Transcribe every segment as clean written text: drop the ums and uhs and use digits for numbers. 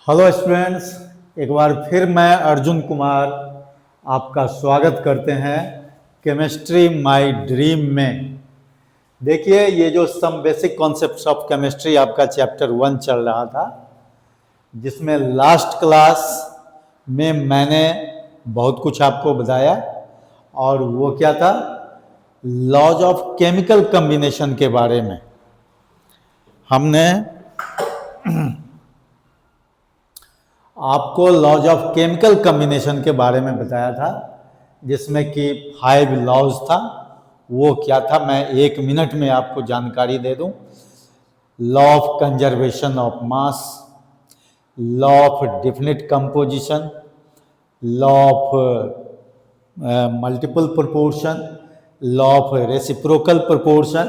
Hello students, एक बार फिर मैं अर्जुन कुमार आपका स्वागत करते हैं केमिस्ट्री माय ड्रीम में। देखिए, ये जो some basic concepts of chemistry आपका चैप्टर 1 चल रहा था, जिसमें लास्ट क्लास में मैंने बहुत कुछ आपको बताया। और वो क्या था? लॉज ऑफ केमिकल कॉम्बिनेशन के बारे में हमने आपको लॉज ऑफ केमिकल कॉम्बिनेशन के बारे में बताया था, जिसमें कि 5 लॉज था। वो क्या था, मैं 1 मिनट में आपको जानकारी दे दूं। Law of conservation of mass, law of definite composition, law of multiple proportion, law of reciprocal proportion,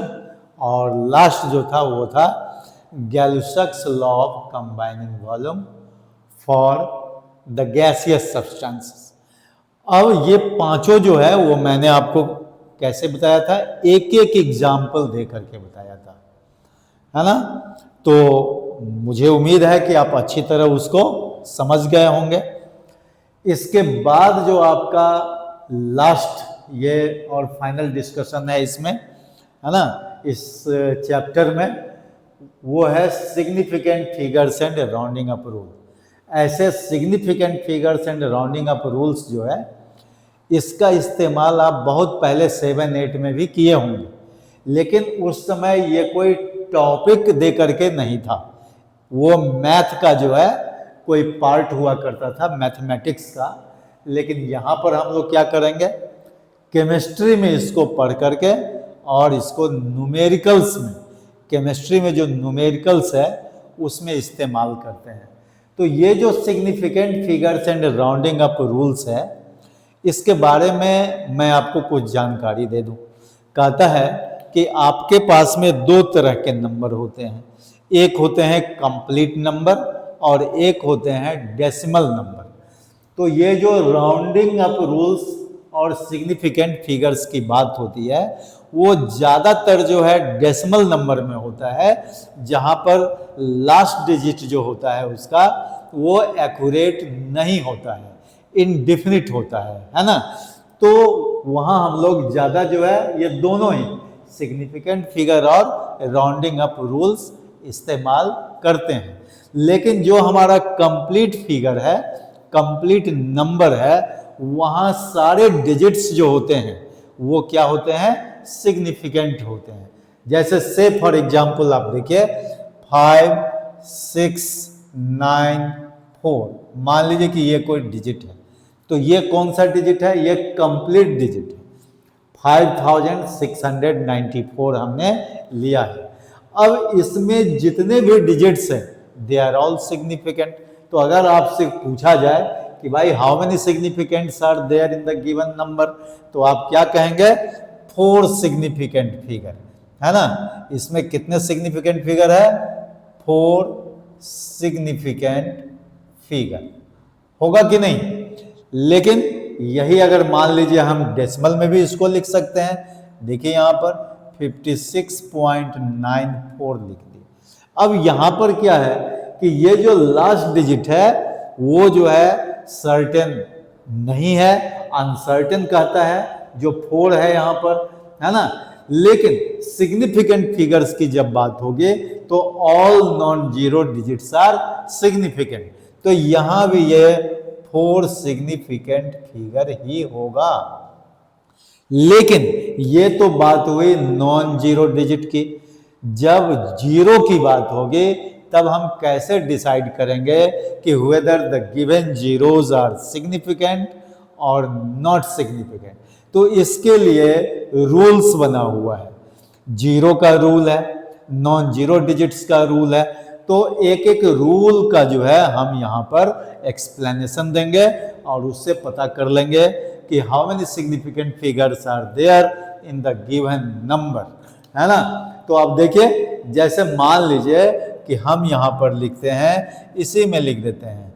और लास्ट जो था वो था Gay Lussac's law of combining volume for the gaseous substances. अब ये पांचों जो है वो मैंने आपको कैसे बताया था, एक एक एग्जाम्पल दे करके बताया था, है ना। तो मुझे उम्मीद है कि आप अच्छी तरह उसको समझ गए होंगे। इसके बाद जो आपका लास्ट ये और फाइनल डिस्कशन है इसमें, है ना, इस चैप्टर में, वो है significant figures and rounding up rule. ऐसे significant figures and rounding up rules जो है, इसका इस्तेमाल आप बहुत पहले 7-8 में भी किए होंगे, लेकिन उस समय ये कोई टॉपिक दे करके नहीं था। वो मैथ का जो है कोई पार्ट हुआ करता था, मैथमेटिक्स का। लेकिन यहाँ पर हम लोग क्या करेंगे, केमिस्ट्री में इसको पढ़ करके और इसको न्यूमेरिकल्स में, केमिस्ट्री में जो न्यूमेरिकल्स है उसमें इस्तेमाल करते हैं। तो ये जो significant figures and rounding up rules है, इसके बारे में मैं आपको कुछ जानकारी दे दूं। कहता है कि आपके पास में 2 तरह के नंबर होते हैं, एक होते हैं कंप्लीट नंबर और एक होते हैं डेसिमल नंबर। तो ये जो राउंडिंग अप रूल्स और सिग्निफिकेंट फिगर्स की बात होती है, वो ज़्यादातर जो है डेसिमल नंबर में होता है, जहाँ पर लास्ट डिजिट जो होता है उसका वो एक्यूरेट नहीं होता है, इनडिफिनिट होता है ना। तो वहाँ हम लोग ज़्यादा जो है ये दोनों ही सिग्निफिकेंट फिगर और राउंडिंग अप रूल्स इस्तेमाल करते हैं। लेकिन जो हमारा कंप्लीट फिगर है, कंप्लीट नंबर है, वहाँ सारे डिजिट्स जो होते हैं वो क्या होते हैं, सिग्निफिकेंट होते हैं। जैसे से फॉर एग्जाम्पल आप देखिए 5, 6, 9, 4, मान लीजिए कि ये कोई डिजिट है, तो ये कौन सा डिजिट है, ये कंप्लीट डिजिट है। 5694 हमने लिया है। अब इसमें जितने भी डिजिट्स हैं दे आर ऑल सिग्निफिकेंट। तो अगर आपसे पूछा जाए कि भाई how many significants are there in the given number, तो आप क्या कहेंगे, 4 सिग्निफिकेंट फिगर, है ना। इसमें कितने सिग्निफिकेंट फिगर है, 4 सिग्निफिकेंट फिगर होगा कि नहीं। लेकिन यही अगर मान लीजिए हम डेसिमल में भी इसको लिख सकते हैं। देखिए यहाँ पर 56.94 लिख दिए। अब यहाँ पर क्या है कि ये जो लास्ट डिजिट है वो जो है सर्टेन नहीं है, अनसर्टेन कहता है, जो 4 है यहाँ पर, है ना। लेकिन सिग्निफिकेंट फिगर्स की जब बात होगी तो all non zero digits are significant. तो यहाँ भी ये 4 सिग्निफिकेंट फिगर ही होगा। लेकिन ये तो बात हुई नॉन जीरो डिजिट की। जब जीरो की बात होगी तब हम कैसे डिसाइड करेंगे कि whether the given zeros are significant और नॉट सिग्निफिकेंट। तो इसके लिए रूल्स बना हुआ है। जीरो का रूल है, नॉन जीरो डिजिट्स का रूल है। तो एक एक रूल का जो है हम यहाँ पर एक्सप्लेनेशन देंगे और उससे पता कर लेंगे कि how many significant figures are there in the given number, है ना। तो आप देखिए, जैसे मान लीजिए कि हम यहाँ पर लिखते हैं, इसी में लिख देते हैं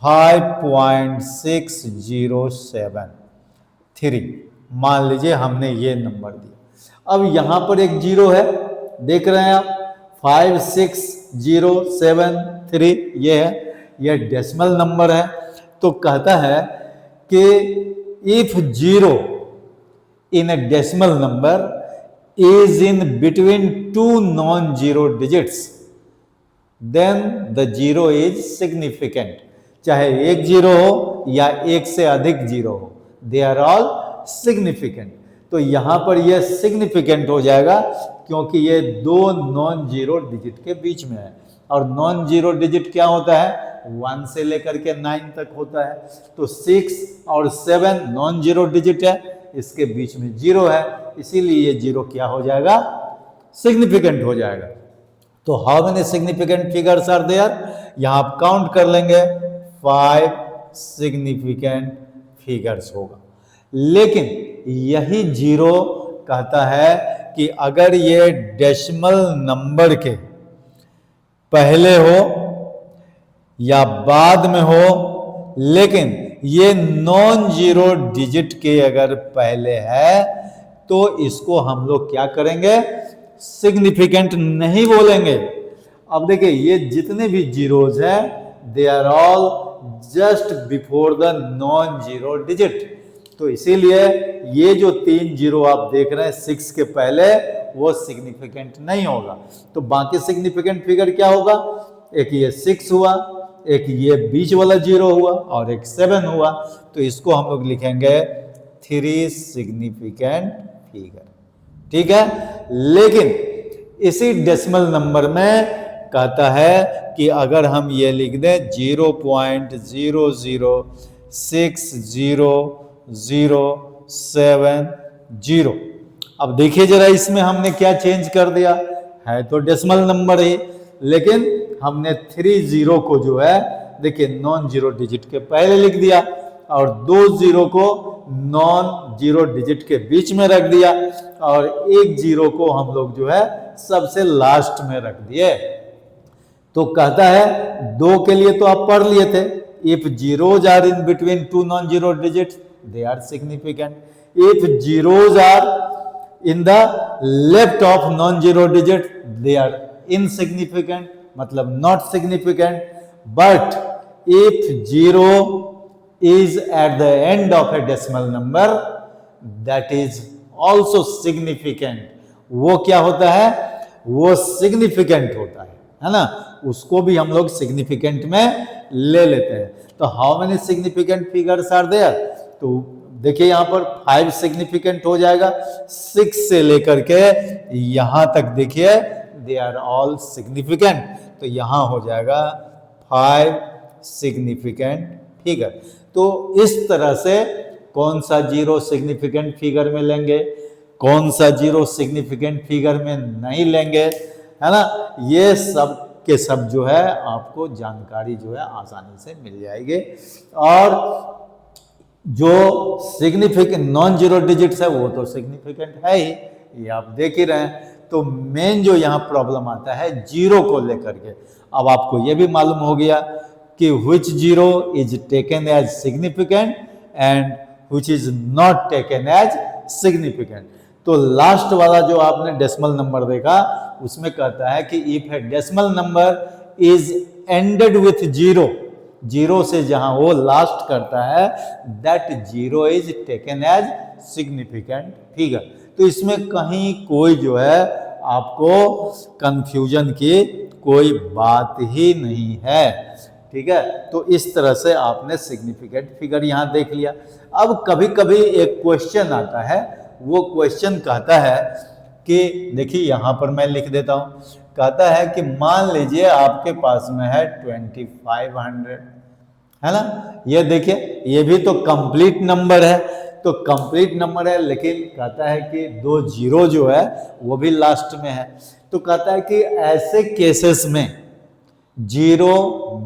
5.6073, मान लीजिए हमने ये नंबर दिया। अब यहाँ पर एक जीरो है, देख रहे हैं आप, 5607 3 ये है, यह डेसिमल नंबर है। तो कहता है कि if zero in a decimal number is in between two non zero digits then the zero is significant. चाहे एक जीरो हो या एक से अधिक जीरो हो, दे आर ऑल सिग्निफिकेंट। तो यहां पर यह सिग्निफिकेंट हो जाएगा क्योंकि ये दो नॉन जीरो डिजिट के बीच में है। और नॉन जीरो डिजिट क्या होता है? 1 से लेकर के 9 तक होता है। तो 6 और 7 नॉन जीरो डिजिट है, इसके बीच में जीरो है, इसीलिए ये जीरो क्या हो जाएगा? सिग्निफिकेंट हो जाएगा। तो how many significant figures are there? यहां आप काउंट कर लेंगे, 5 सिग्निफिकेंट फिगर्स होगा। लेकिन यही जीरो कहता है कि अगर ये डेसिमल नंबर के पहले हो या बाद में हो, लेकिन ये नॉन जीरो डिजिट के अगर पहले है तो इसको हम लोग क्या करेंगे? सिग्निफिकेंट नहीं बोलेंगे। अब देखिए ये जितने भी जीरोज हैं they are all just before the non zero digit. तो इसीलिए ये जो 3 जीरो आप देख रहे हैं 6 के पहले, वो सिग्निफिकेंट नहीं होगा। तो बाकी सिग्निफिकेंट फिगर क्या होगा? एक ये 6 हुआ, एक ये बीच वाला जीरो हुआ और एक 7 हुआ। तो इसको हम लोग लिखेंगे 3 सिग्निफिकेंट फिगर। ठीक है। लेकिन इसी डेसिमल नंबर में कहता है कि अगर हम ये लिख दें 0.0060070। अब देखिए जरा इसमें हमने क्या चेंज कर दिया है, तो डेसिमल नंबर ही, लेकिन हमने 3 जीरो को जो है देखिए नॉन जीरो डिजिट के पहले लिख दिया और 2 जीरो को नॉन जीरो डिजिट के बीच में रख दिया और 1 जीरो को हम लोग जो है सबसे लास्ट में रख दिए। तो कहता है 2 के लिए तो आप पढ़ लिए थे, if zeros are in between two non zero digits they are significant, if zeros are in the left of non zero digit they are insignificant, मतलब not significant. But if zero is at the end of a decimal number that is also significant। वो क्या होता है? वो significant होता है ना, उसको भी हम लोग सिग्निफिकेंट में ले लेते हैं। तो how many significant figures are there? तो देखिए यहां पर 5 सिग्निफिकेंट हो जाएगा, 6 से लेकर के यहां तक देखिए दे आर ऑल सिग्निफिकेंट। तो यहां हो जाएगा 5 सिग्निफिकेंट फिगर। तो इस तरह से कौन सा जीरो सिग्निफिकेंट फिगर में लेंगे, कौन सा जीरो सिग्निफिकेंट फिगर में नहीं लेंगे, है ना, ये सब के सब जो है आपको जानकारी जो है आसानी से मिल जाएगी। और जो सिग्निफिकेंट नॉन जीरो डिजिट्स है वो तो सिग्निफिकेंट है ही, ये आप देख ही रहे हैं। तो मेन जो यहाँ प्रॉब्लम आता है जीरो को लेकर के, अब आपको ये भी मालूम हो गया कि which zero is taken as significant and which is not taken as significant। तो लास्ट वाला जो आपने डेसिमल नंबर देखा उसमें कहता है कि if a decimal number is ended with zero, zero से जहां वो लास्ट करता है that zero is taken as significant figure। तो इसमें कहीं कोई जो है आपको कंफ्यूजन की कोई बात ही नहीं है। ठीक है। तो इस तरह से आपने सिग्निफिकेंट फिगर यहां देख लिया। अब कभी कभी एक क्वेश्चन आता है, वो क्वेश्चन कहता है कि देखिए यहां पर मैं लिख देता हूं, कहता है कि मान लीजिए आपके पास में है 2500, है ना, ये देखिए ये भी तो कंप्लीट नंबर है, तो कंप्लीट नंबर है लेकिन कहता है कि 2 जीरो जो है वो भी लास्ट में है। तो कहता है कि ऐसे केसेस में जीरो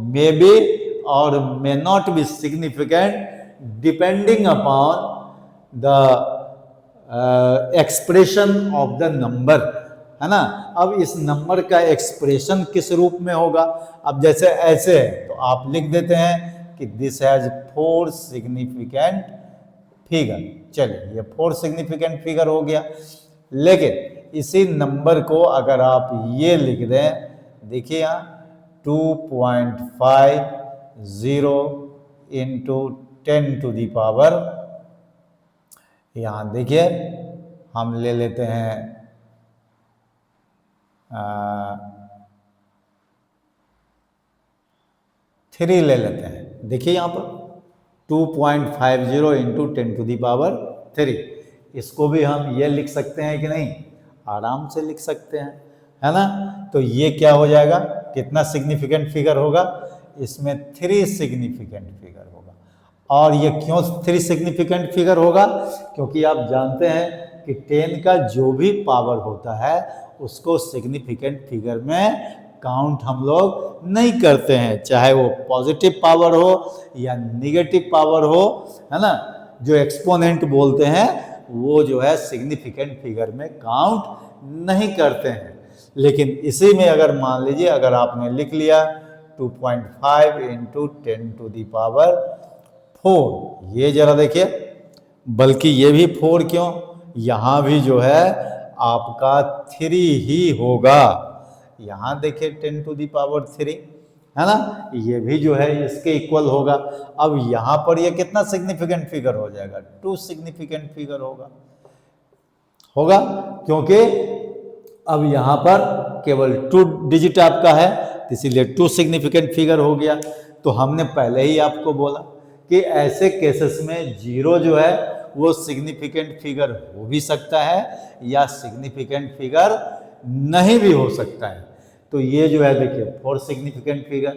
मे बी और may not be significant depending upon the expression of the number, है ना। अब इस नंबर का एक्सप्रेशन किस रूप में होगा? अब जैसे ऐसे है तो आप लिख देते हैं कि दिस हैज 4 सिग्निफिकेंट फिगर। चलिए ये 4 सिग्निफिकेंट फिगर हो गया। लेकिन इसी नंबर को अगर आप ये लिख दें, देखिए यहाँ 2.5 0 इंटू 10⁻, यहाँ देखिए हम ले लेते हैं 3 ले लेते हैं। देखिए यहाँ पर 2.50 इंटू 10⁻3, इसको भी हम ये लिख सकते हैं कि नहीं, आराम से लिख सकते हैं, है ना। तो ये क्या हो जाएगा, कितना सिग्निफिकेंट फिगर होगा, इसमें 3 सिग्निफिकेंट फिगर होगा। और ये क्यों 3 सिग्निफिकेंट फिगर होगा, क्योंकि आप जानते हैं कि 10 का जो भी पावर होता है उसको सिग्निफिकेंट फिगर में काउंट हम लोग नहीं करते हैं, चाहे वो पॉजिटिव पावर हो या निगेटिव पावर हो, है ना। जो एक्सपोनेंट बोलते हैं वो जो है सिग्निफिकेंट फिगर में काउंट नहीं करते हैं। लेकिन इसी में अगर मान लीजिए अगर आपने लिख लिया 2.5 इंटू 10⁻4, ये जरा देखिए, बल्कि ये भी 4 क्यों, यहाँ भी जो है आपका 3 ही होगा। यहाँ देखिए 10⁻3, है ना, ये भी जो है इसके इक्वल होगा। अब यहाँ पर ये कितना सिग्निफिकेंट फिगर हो जाएगा, 2 सिग्निफिकेंट फिगर होगा, क्योंकि अब यहाँ पर केवल 2 डिजिट आपका है, इसीलिए 2 सिग्निफिकेंट फिगर हो गया। तो हमने पहले ही आपको बोला कि ऐसे केसेस में 0 जो है वो सिग्निफिकेंट फिगर हो भी सकता है या सिग्निफिकेंट फिगर नहीं भी हो सकता है। तो ये जो है देखिए 4 सिग्निफिकेंट फिगर,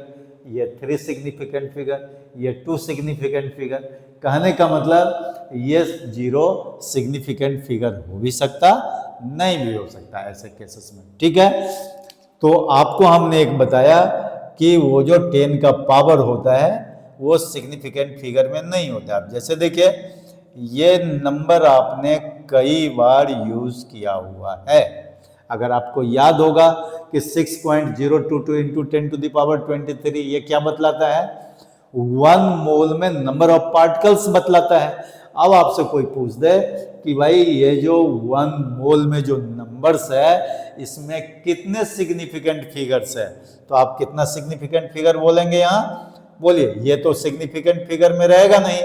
ये 3 सिग्निफिकेंट फिगर, ये 2 सिग्निफिकेंट फिगर। कहने का मतलब ये 0 सिग्निफिकेंट फिगर हो भी सकता, नहीं भी हो सकता ऐसे केसेस में, ठीक है। तो आपको हमने एक बताया कि वो जो 10 का पावर होता है वो सिग्निफिकेंट फिगर में नहीं होता। अब जैसे देखिए ये नंबर आपने कई बार यूज किया हुआ है। अगर आपको याद होगा कि 6.022 इंटू 10⁻23 ये क्या बतलाता है, 1 मोल में नंबर ऑफ पार्टिकल्स बतलाता है। अब आपसे कोई पूछ दे कि भाई ये जो 1 मोल में जो नंबर्स है इसमें कितने सिग्निफिकेंट फिगर्स है, तो आप कितना सिग्निफिकेंट फिगर बोलेंगे यहाँ, बोलिए। ये तो सिग्निफिकेंट फिगर में रहेगा नहीं,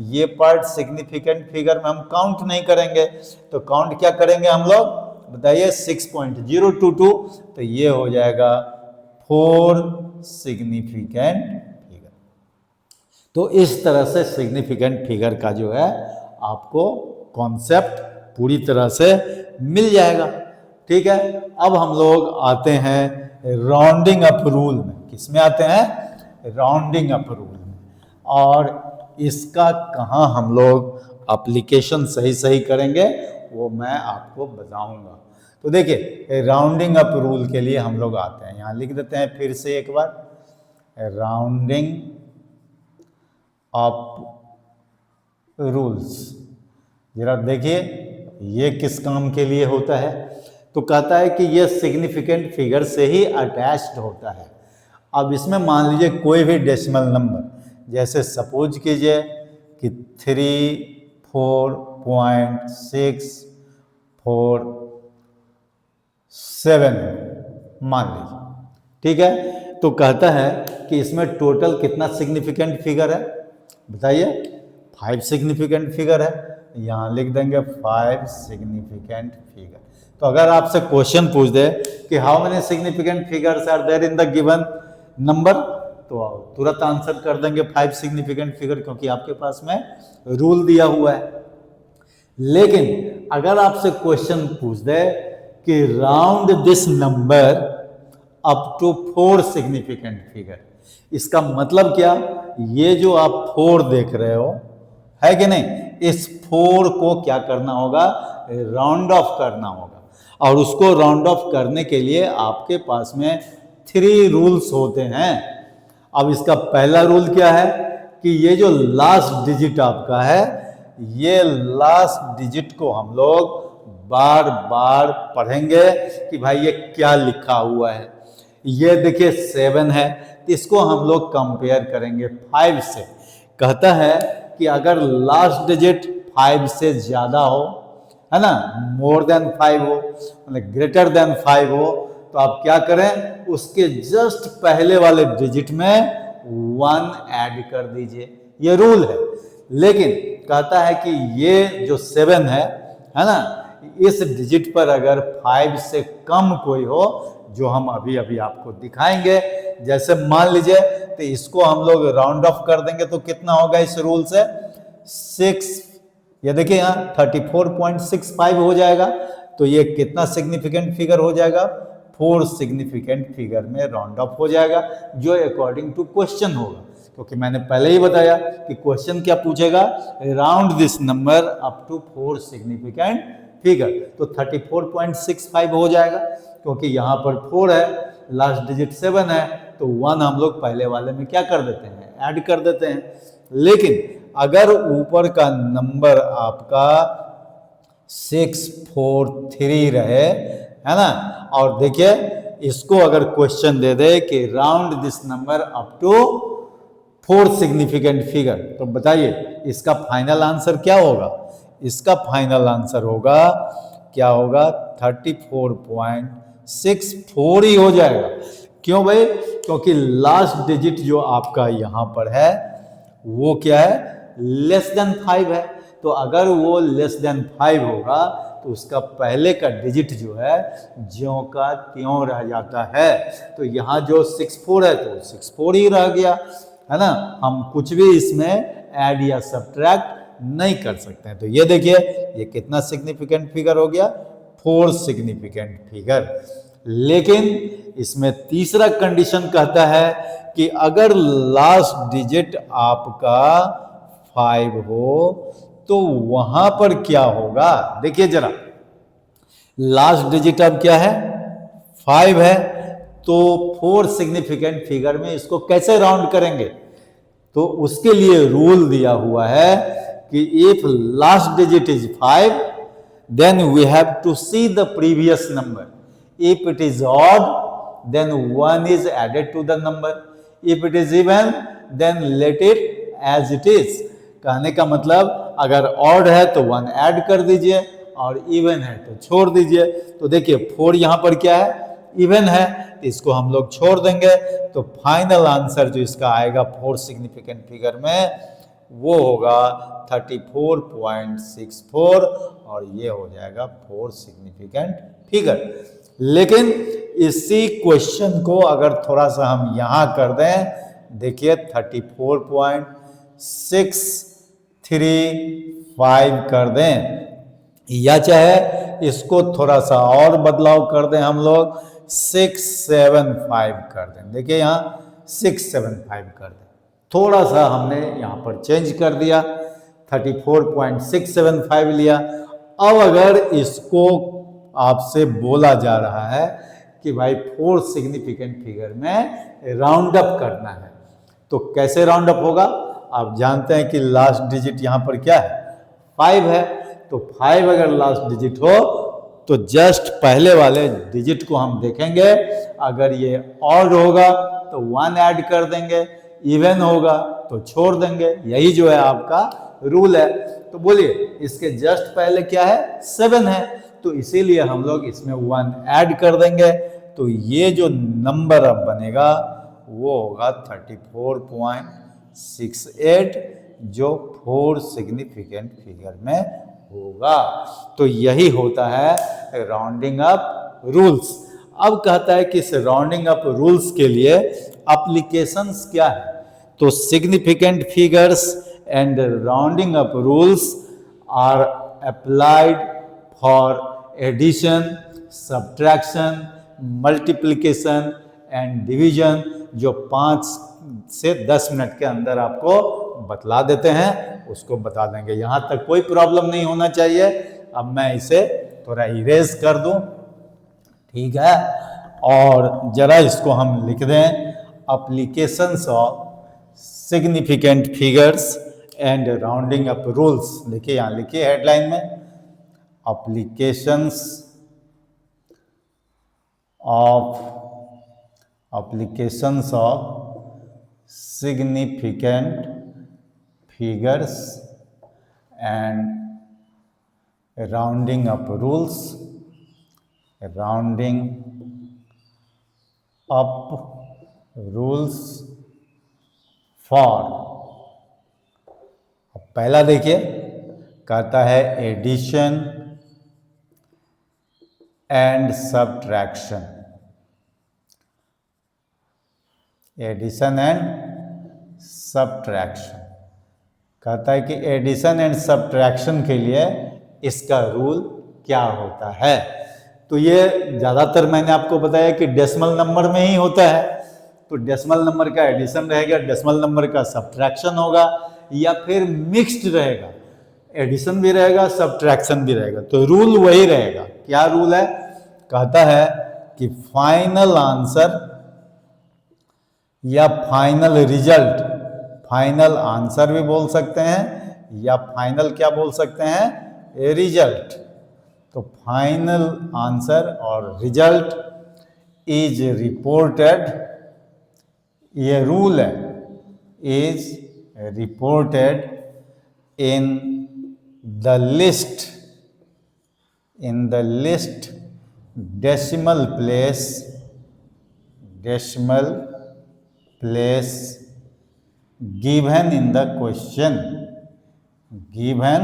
ये पार्ट सिग्निफिकेंट फिगर में हम काउंट नहीं करेंगे। तो काउंट क्या करेंगे हम लोग, बताइए। 6.022, तो ये हो जाएगा 4 सिग्निफिकेंट फिगर। तो इस तरह से सिग्निफिकेंट फिगर का जो है आपको कॉन्सेप्ट पूरी तरह से मिल जाएगा, ठीक है। अब हम लोग आते हैं राउंडिंग अप रूल में। किस में आते हैं, राउंडिंग अप रूल में। और इसका कहाँ हम लोग एप्लीकेशन सही करेंगे वो मैं आपको बताऊंगा। तो देखिए राउंडिंग अप रूल के लिए हम लोग आते हैं, यहाँ लिख देते हैं फिर से एक बार, राउंडिंग अप रूल्स। जरा देखिए ये किस काम के लिए होता है, तो कहता है कि ये सिग्निफिकेंट फिगर से ही अटैच्ड होता है। अब इसमें मान लीजिए कोई भी डेसिमल नंबर, जैसे सपोज कीजिए कि 34.647 मान लीजिए, ठीक है। तो कहता है कि इसमें टोटल कितना सिग्निफिकेंट फिगर है, बताइए। 5 सिग्निफिकेंट फिगर है, यहाँ लिख देंगे 5 सिग्निफिकेंट फिगर। तो अगर आपसे क्वेश्चन पूछ दे कि how many significant figures are there in the given number, तो तुरंत आंसर कर देंगे 5 सिग्निफिकेंट फिगर, क्योंकि आपके पास में रूल दिया हुआ है। लेकिन अगर आपसे क्वेश्चन पूछ दे कि round this number up to 4 significant figure, इसका मतलब क्या, ये जो आप 4 देख रहे हो है कि नहीं, इस 4 को क्या करना होगा, राउंड ऑफ करना होगा। और उसको राउंड ऑफ करने के लिए आपके पास में 3 रूल्स होते हैं। अब इसका पहला रूल क्या है कि ये जो लास्ट डिजिट आपका है, ये लास्ट डिजिट को हम लोग बार बार पढ़ेंगे कि भाई ये क्या लिखा हुआ है। ये देखिए 7 है, तो इसको हम लोग कंपेयर करेंगे 5 से। कहता है कि अगर लास्ट डिजिट 5 से ज्यादा हो, है ना, मोर देन 5 हो, मतलब ग्रेटर देन 5 हो, तो आप क्या करें, उसके जस्ट पहले वाले डिजिट में 1 ऐड कर दीजिए, ये रूल है। लेकिन कहता है कि ये जो 7 है ना, इस डिजिट पर अगर 5 से कम कोई हो, जो हम अभी अभी आपको दिखाएंगे, जैसे मान लीजिए तो इसको हम लोग राउंड ऑफ कर देंगे तो कितना होगा इस रूल से 6, ये देखिए यहाँ 34.65 हो जाएगा। तो ये कितना सिग्निफिकेंट फिगर हो जाएगा, 4 सिग्निफिकेंट फिगर में राउंड ऑफ हो जाएगा, जो अकॉर्डिंग टू क्वेश्चन होगा। क्योंकि मैंने पहले ही बताया कि क्वेश्चन क्या पूछेगा, round this number up to 4 significant figure. तो 34.65 हो जाएगा, क्योंकि यहाँ पर 4 है, लास्ट डिजिट 7 है, तो 1 हम लोग पहले वाले में क्या कर देते हैं, ऐड कर देते हैं। लेकिन अगर ऊपर का नंबर आपका 643 रहे, है ना, और देखिए इसको अगर क्वेश्चन दे दे कि round this number up to 4 significant figure, तो बताइए इसका फाइनल आंसर क्या होगा। इसका फाइनल आंसर होगा, क्या होगा, 34.64 ही हो जाएगा। क्यों भाई, क्योंकि लास्ट डिजिट जो आपका यहां पर है वो क्या है, लेस देन 5 है। तो अगर वो लेस देन 5 होगा तो उसका पहले का डिजिट जो है ज्यों का त्यों रह जाता है। तो यहाँ जो 64 है तो 64 ही रह गया, है ना, हम कुछ भी इसमें ऐड या सब्ट्रैक्ट नहीं कर सकते हैं। तो ये देखिए ये कितना सिग्निफिकेंट फिगर हो गया, 4 सिग्निफिकेंट फिगर। लेकिन इसमें तीसरा कंडीशन कहता है कि अगर लास्ट डिजिट आपका 5 हो तो वहां पर क्या होगा। देखिए जरा, लास्ट डिजिट अब क्या है, 5 है, तो 4 सिग्निफिकेंट फिगर में इसको कैसे राउंड करेंगे। तो उसके लिए रूल दिया हुआ है कि if last digit is 5 then we have to see the previous number. If it is odd then 1 is added to the number. If it is even then let it as it is. कहने का मतलब अगर odd है तो 1 add कर दीजिए और even है तो छोड़ दीजिए। तो देखिए 4 यहाँ पर क्या है, इवन है, तो इसको हम लोग छोड़ देंगे। तो फाइनल आंसर जो इसका आएगा 4 सिग्निफिकेंट फिगर में वो होगा 34.64 और ये हो जाएगा 4 सिग्निफिकेंट फिगर। लेकिन इसी क्वेश्चन को अगर थोड़ा सा हम यहां कर दें, देखिए 34.635 कर दें, या चाहे इसको थोड़ा सा और बदलाव कर दें हम लोग 675 कर दें। देखिए यहाँ 675 कर दें, थोड़ा सा हमने यहाँ पर चेंज कर दिया, 34.675 लिया। अब अगर इसको आपसे बोला जा रहा है कि भाई 4 सिग्निफिकेंट फिगर में राउंड अप करना है, तो कैसे राउंड अप होगा। आप जानते हैं कि लास्ट डिजिट यहाँ पर क्या है, 5 है। तो 5 अगर लास्ट डिजिट हो तो जस्ट पहले वाले डिजिट को हम देखेंगे, अगर ये ऑड होगा तो 1 ऐड कर देंगे, इवन होगा तो छोड़ देंगे। यही जो है आपका रूल है। तो बोलिए इसके जस्ट पहले क्या है, 7 है, तो इसीलिए हम लोग इसमें 1 ऐड कर देंगे। तो ये जो नंबर अब बनेगा वो होगा 34.68, जो 4 सिग्निफिकेंट फिगर में होगा। तो यही होता है राउंडिंग अप रूल्स। अब कहता है कि इस राउंडिंग अप रूल्स के लिए एप्लीकेशंस क्या है। तो significant figures and rounding up rules are applied for addition, subtraction, multiplication and division, जो 5 से 10 मिनट के अंदर आपको बतला देते हैं, उसको बता देंगे। यहाँ तक कोई प्रॉब्लम नहीं होना चाहिए। अब मैं इसे थोड़ा इरेज कर दूं, ठीक है, और जरा इसको हम लिख दें, applications of significant figures and rounding up rules. लिखिए, यहाँ लिखिए हेडलाइन में, applications of significant figures and rounding up rules, for. पहला देखिए, कहता है addition and subtraction. Addition and subtraction कहता है कि एडिशन एंड सब्ट्रैक्शन के लिए इसका रूल क्या होता है। तो ये ज़्यादातर मैंने आपको बताया कि डेसिमल नंबर में ही होता है। तो डेसिमल नंबर का एडिशन रहेगा, डेसिमल नंबर का सब्ट्रैक्शन होगा, या फिर मिक्स्ड रहेगा, एडिशन भी रहेगा सब्ट्रैक्शन भी रहेगा। तो रूल वही रहेगा। क्या रूल है? कहता है कि फाइनल आंसर या फाइनल रिजल्ट, फाइनल आंसर भी बोल सकते हैं या फाइनल क्या बोल सकते हैं, रिजल्ट। तो फाइनल आंसर और रिजल्ट इज रिपोर्टेड, ये रूल है, is reported in the list, in the list decimal place, decimal place given in the question, given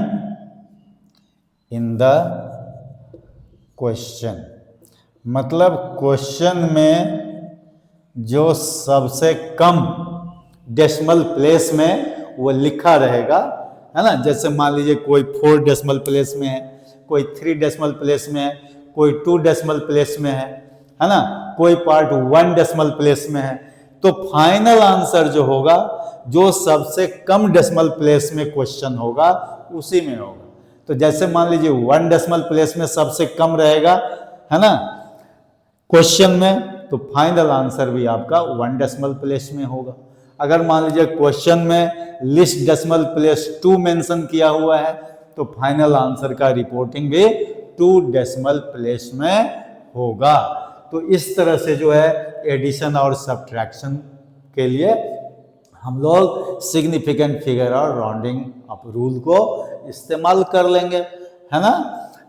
in the question। मतलब क्वेश्चन में जो सबसे कम डेसिमल प्लेस में वो लिखा रहेगा, है ना। जैसे मान लीजिए कोई 4 डेसिमल प्लेस में है, कोई 3 डेसिमल प्लेस में है, कोई 2 डेसिमल प्लेस में है ना, कोई पार्ट 1 डेसिमल प्लेस में है। तो फाइनल आंसर जो होगा, जो सबसे कम डेसिमल प्लेस में क्वेश्चन होगा उसी में होगा। तो जैसे मान लीजिए 1 डेसिमल प्लेस में सबसे कम रहेगा, है ना, क्वेश्चन में, तो फाइनल आंसर भी आपका 1 डेसिमल प्लेस में होगा। अगर मान लीजिए क्वेश्चन में लिस्ट डेसिमल प्लेस 2 मेंशन किया हुआ है, तो फाइनल आंसर का रिपोर्टिंग भी 2 डेसिमल प्लेस में होगा। तो इस तरह से जो है एडिशन और सब्ट्रैक्शन के लिए हम लोग सिग्निफिकेंट फिगर और राउंडिंग अप रूल को इस्तेमाल कर लेंगे, है ना।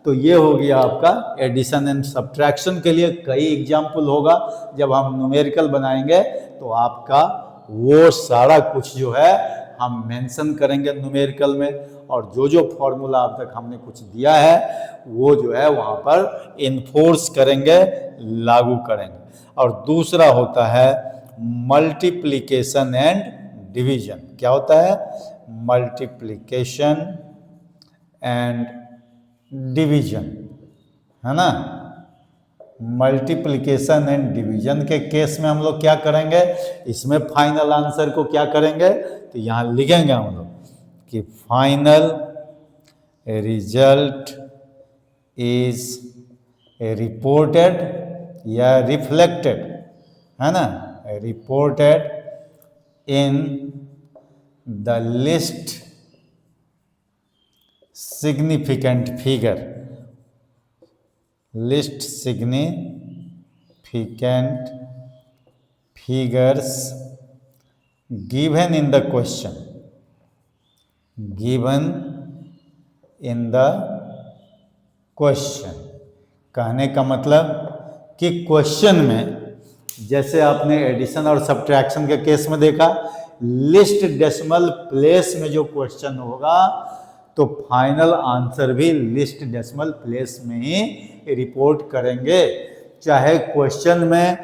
तो ये हो गया आपका एडिशन एंड सब्ट्रैक्शन के लिए। कई एग्जाम्पल होगा जब हम न्यूमेरिकल बनाएंगे, तो आपका वो सारा कुछ जो है हम मेंशन करेंगे न्यूमेरिकल में, और जो जो फॉर्मूला अब तक हमने कुछ दिया है वो जो है वहाँ पर इन्फोर्स करेंगे, लागू करेंगे। और दूसरा होता है मल्टीप्लिकेशन एंड डिवीजन। क्या होता है? मल्टीप्लिकेशन एंड डिवीजन, है ना। मल्टीप्लिकेशन एंड डिवीजन के केस में हम लोग क्या करेंगे, इसमें फाइनल आंसर को क्या करेंगे, तो यहाँ लिखेंगे हम लोग कि फाइनल रिजल्ट इज रिपोर्टेड या रिफ्लेक्टेड, है ना, reported in the least significant figure, least significant figures given in the question, given in the question. कहने का मतलब कि क्वेश्चन में, जैसे आपने एडिशन और सब्ट्रैक्शन के केस में देखा, लिस्ट डेसिमल प्लेस में जो क्वेश्चन होगा तो फाइनल आंसर भी लिस्ट डेसिमल प्लेस में ही रिपोर्ट करेंगे। चाहे क्वेश्चन में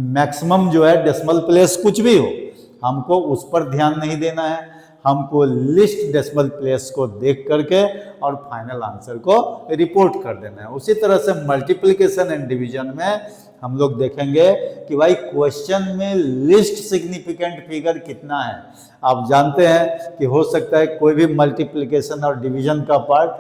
मैक्सिमम जो है डेसिमल प्लेस कुछ भी हो, हमको उस पर ध्यान नहीं देना है, हमको लिस्ट डेसिमल प्लेस को देख करके और फाइनल आंसर को रिपोर्ट कर देना है। उसी तरह से मल्टीप्लिकेशन एंड डिवीजन में हम लोग देखेंगे कि भाई क्वेश्चन में लिस्ट सिग्निफिकेंट फिगर कितना है। आप जानते हैं कि हो सकता है कोई भी मल्टीप्लिकेशन और डिवीजन का पार्ट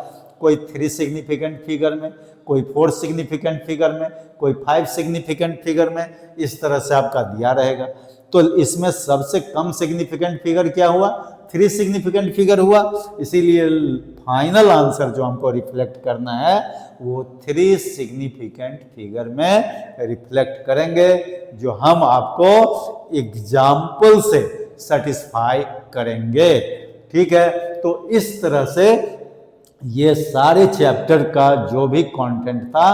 कोई 3 सिग्निफिकेंट फिगर में, कोई 4 सिग्निफिकेंट फिगर में, कोई 5 सिग्निफिकेंट फिगर में, इस तरह से आपका दिया रहेगा। तो इसमें सबसे कम सिग्निफिकेंट फिगर क्या हुआ, 3 सिग्निफिकेंट फिगर हुआ। इसीलिए फाइनल आंसर जो हमको रिफ्लेक्ट करना है वो 3 सिग्निफिकेंट फिगर में रिफ्लेक्ट करेंगे, जो हम आपको एग्जाम्पल से सेटिस्फाई करेंगे। ठीक है, तो इस तरह से ये सारे चैप्टर का जो भी कंटेंट था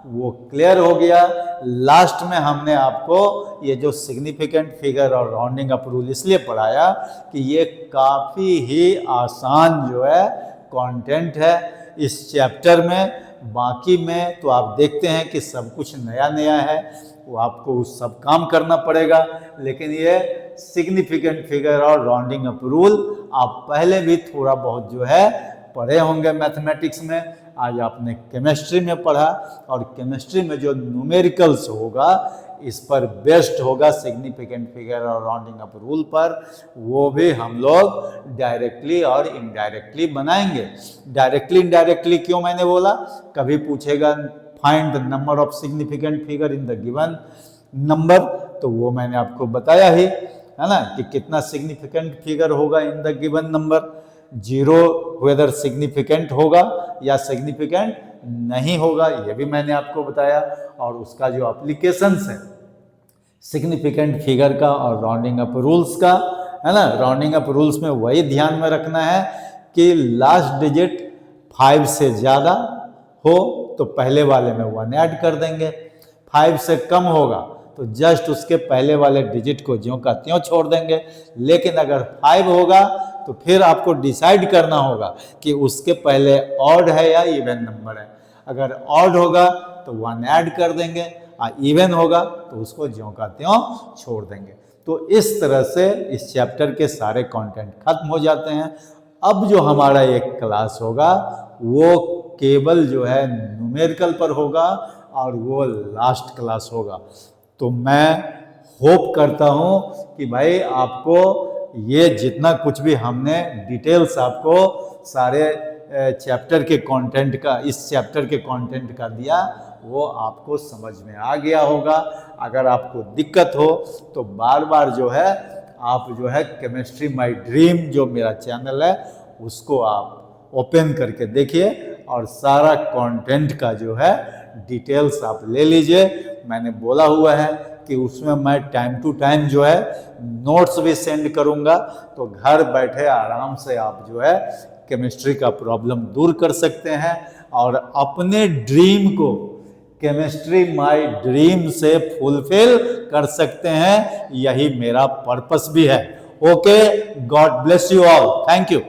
वो क्लियर हो गया। लास्ट में हमने आपको ये जो सिग्निफिकेंट फिगर और राउंडिंग अप रूल इसलिए पढ़ाया कि ये काफ़ी ही आसान जो है कंटेंट है इस चैप्टर में। बाकी में तो आप देखते हैं कि सब कुछ नया नया है, वो आपको सब काम करना पड़ेगा, लेकिन ये सिग्निफिकेंट फिगर और राउंडिंग अप रूल आप पहले भी थोड़ा बहुत जो है पढ़े होंगे मैथमेटिक्स में। आज आपने केमिस्ट्री में पढ़ा, और केमिस्ट्री में जो न्यूमेरिकल्स होगा इस पर बेस्ड होगा सिग्निफिकेंट फिगर और राउंडिंग अप रूल पर। वो भी हम लोग डायरेक्टली और इनडायरेक्टली बनाएंगे। डायरेक्टली इनडायरेक्टली क्यों मैंने बोला, कभी पूछेगा find the number of significant figure in the given number, तो वो मैंने आपको बताया ही है ना कि कितना सिग्निफिकेंट फिगर होगा in the given number. Zero whether significant होगा या सिग्निफिकेंट नहीं होगा, ये भी मैंने आपको बताया। और उसका जो एप्लीकेशंस है सिग्निफिकेंट फिगर का और राउंडिंग अप रूल्स का, है ना, राउंडिंग अप रूल्स में वही ध्यान में रखना है कि लास्ट डिजिट 5 से ज़्यादा हो तो पहले वाले में 1 ऐड कर देंगे, 5 से कम होगा तो जस्ट उसके पहले वाले डिजिट को ज्यों का त्यों छोड़ देंगे। लेकिन अगर 5 होगा तो फिर आपको डिसाइड करना होगा कि उसके पहले ऑड है या इवन नंबर है। अगर ऑड होगा तो 1 ऐड कर देंगे, और इवन होगा तो उसको ज्यों का त्यों छोड़ देंगे। तो इस तरह से इस चैप्टर के सारे कंटेंट खत्म हो जाते हैं। अब जो हमारा एक क्लास होगा वो केवल जो है न्यूमेरिकल पर होगा, और वो लास्ट क्लास होगा। तो मैं होप करता हूँ कि भाई आपको ये जितना कुछ भी हमने डिटेल्स आपको सारे चैप्टर के कंटेंट का, इस चैप्टर के कंटेंट का दिया, वो आपको समझ में आ गया होगा। अगर आपको दिक्कत हो तो बार बार जो है आप जो है केमिस्ट्री माय ड्रीम जो मेरा चैनल है उसको आप ओपन करके देखिए, और सारा कंटेंट का जो है डिटेल्स आप ले लीजिए। मैंने बोला हुआ है कि उसमें मैं टाइम टू टाइम जो है नोट्स भी सेंड करूंगा, तो घर बैठे आराम से आप जो है केमिस्ट्री का प्रॉब्लम दूर कर सकते हैं और अपने ड्रीम को केमिस्ट्री माय ड्रीम से फुलफिल कर सकते हैं। यही मेरा पर्पस भी है। Okay, God bless you all, thank you.